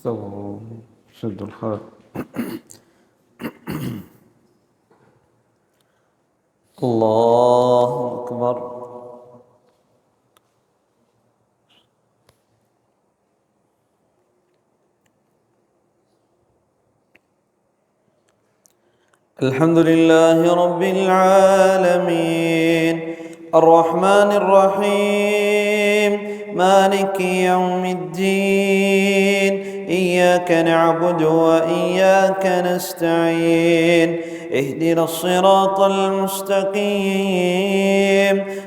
استووا شدوا الخير. الله أكبر. الحمد لله رب العالمين الرحمن الرحيم مالك يوم الدين إياك نعبد وإياك نستعين اهدنا الصراط المستقيم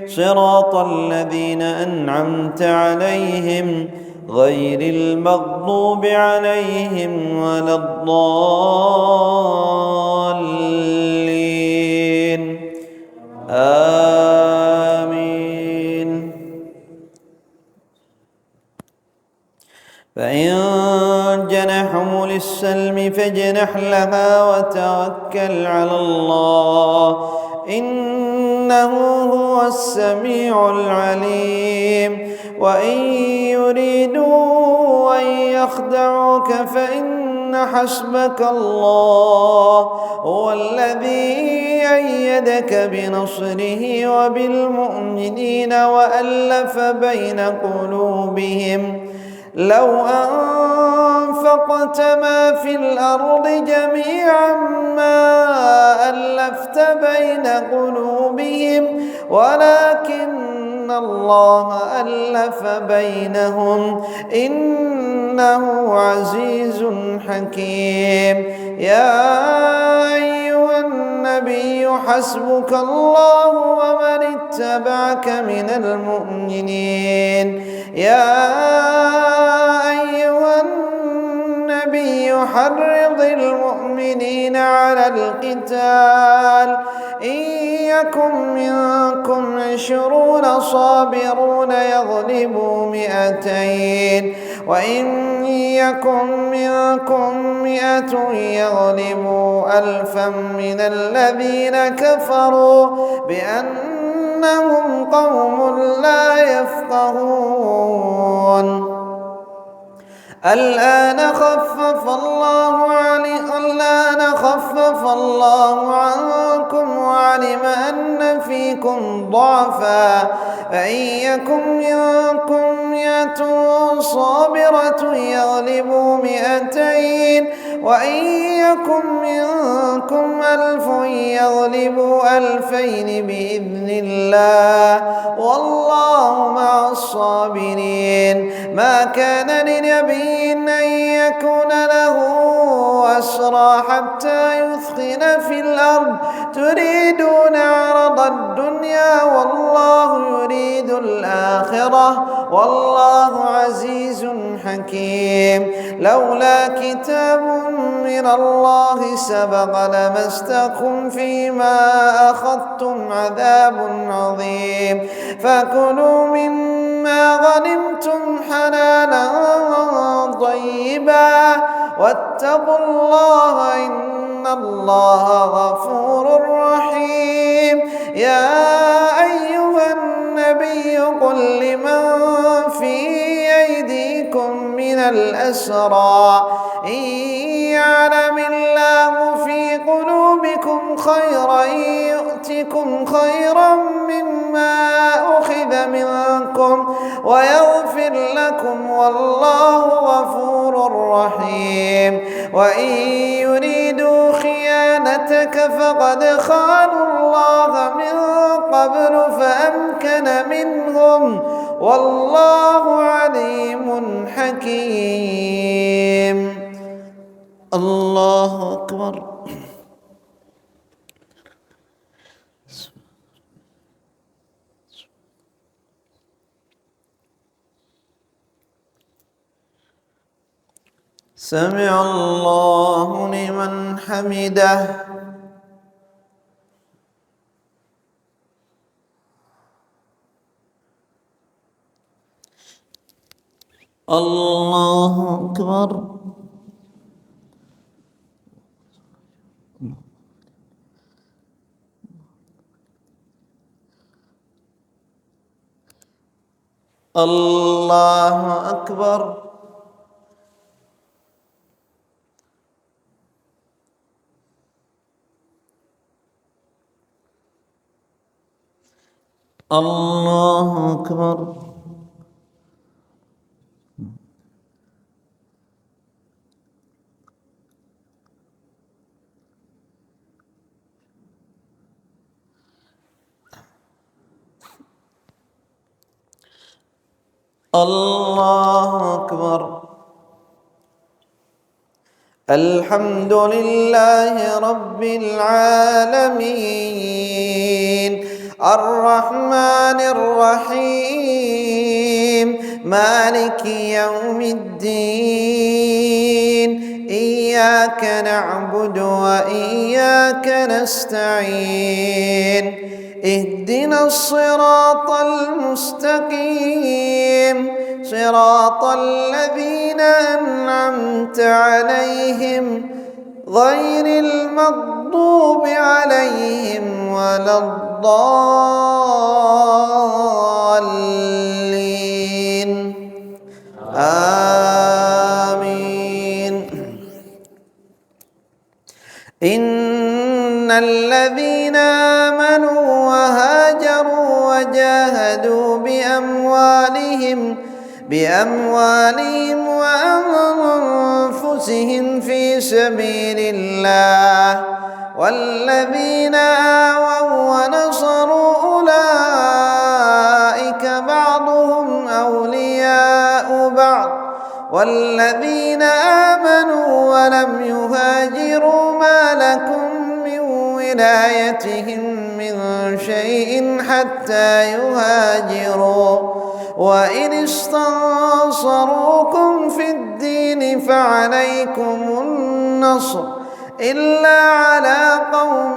صراط الذين أنعمت عليهم غير المغضوب عليهم ولا الضالين آمين. فإن جنحوا للسلم فاجنح لها وتوكل على الله إنه هو السميع العليم. وإن يريدوا أن يخدعوك فإن حسبك الله هو الذي أيدك بنصره وبالمؤمنين وألف بين قلوبهم لو أنفقت ما في الأرض جميعا ما ألفت بين قلوبهم ولكن الله ألف بينهم إنه عزيز حكيم. يا أيها النبي حسبك الله ومن اتبعك من المؤمنين. يا أيها النبي حرض المؤمنين على القتال إن يكن منكم 20 صابرون يغلبوا 200 وإن يكن منكم 100 يغلبوا 1000 من الذين كفروا بأنهم قوم لا يفقهون. الآن خفف الله عنكم وعلم أن فيكم ضعفا فإن يكن منكم 100 صابرة يغلبوا 200 وإن يكن منكم 1000 يغلبوا 2000 بإذن الله والله مع الصابرين. ما كان لنبي أن يكون له أسرى حتى يثخن في الأرض تريدون عرض الدنيا والله يريد الآخرة والله عزيز حكيم. لولا كتاب من الله سبق لمسكم فيما أخذتم عذاب عظيم. فكلوا مما غنمتم حلالا طيبا واتقوا الله إن الله غفور رحيم. يا أيها النبي قل لمن في أيديكم من الأسرى إن يعلم الله في قلوبكم خيرا يؤتكم خيرا مما أخذ منكم ويغفر لكم والله غفور رحيم. وإن يريدوا خيانتك فقد خانوا الله من قبل فأمكن منهم والله عليم حكيم. الله أكبر. سمع الله لمن حمده. الله أكبر. الله أكبر. الله أكبر. الله أكبر. الحمد لله رب العالمين الرحمن الرحيم مالك يوم الدين إياك نعبد وإياك نستعين اهدنا الصراط المستقيم صراط الذين أنعمت عليهم غير المغضوب عليهم ولا الضالين آمين. إن الذين آمنوا وهاجروا وجاهدوا بأموالهم وأنفسهم في سبيل الله والذين آووا ونصروا أولئك بعضهم أولياء بعض والذين آمنوا ولم يهاجروا ما لكم من ولايتهم من شيء حتى يهاجروا وإن استنصروكم في الدين فعليكم النصر إلا على قوم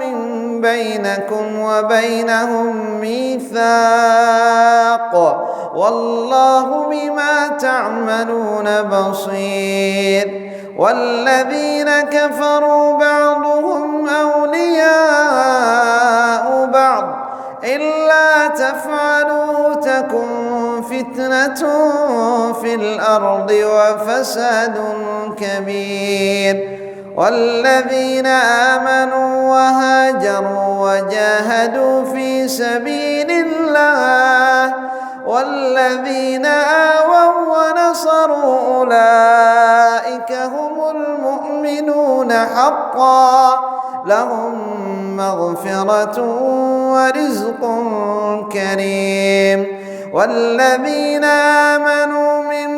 بينكم وبينهم ميثاق والله بما تعملون بصير. والذين كفروا بعضهم أولياء بعض إلا تفعلوا تكن فتنة في الأرض وفساد كبير. والذين آمنوا وهاجروا وجاهدوا في سبيل الله والذين آووا ونصروا أولئك هم المؤمنون حقا لهم مغفرة ورزق كريم. والذين آمنوا من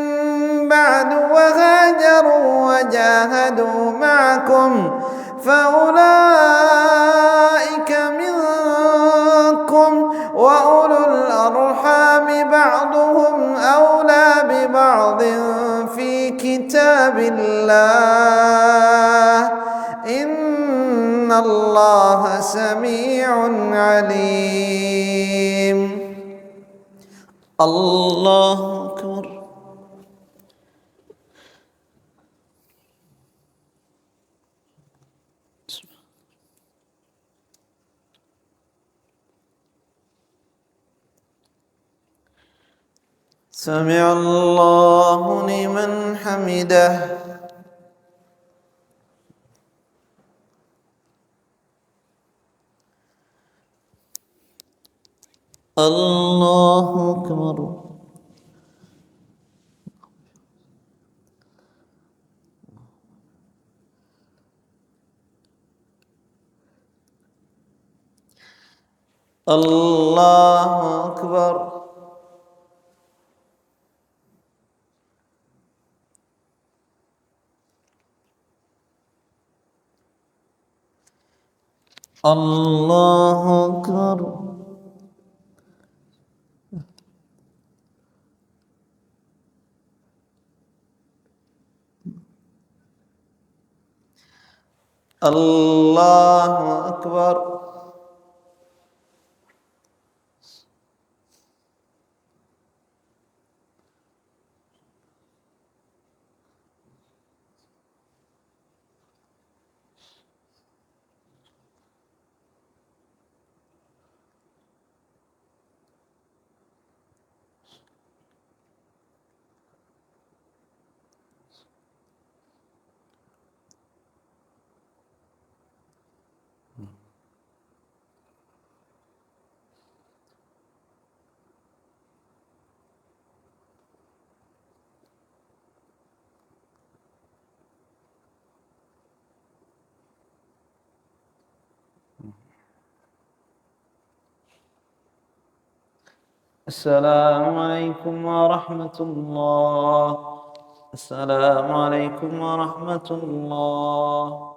بعد وهاجروا وجاهدوا معكم فأولئك منكم وأولو الأرحام بعضهم أولى ببعض في كتاب الله إن الله سميع عليم. الله أكبر. سمع الله لمن حمده. الله أكبر. الله أكبر. الله أكبر. الله أكبر. السلام عليكم ورحمة الله. السلام عليكم ورحمة الله.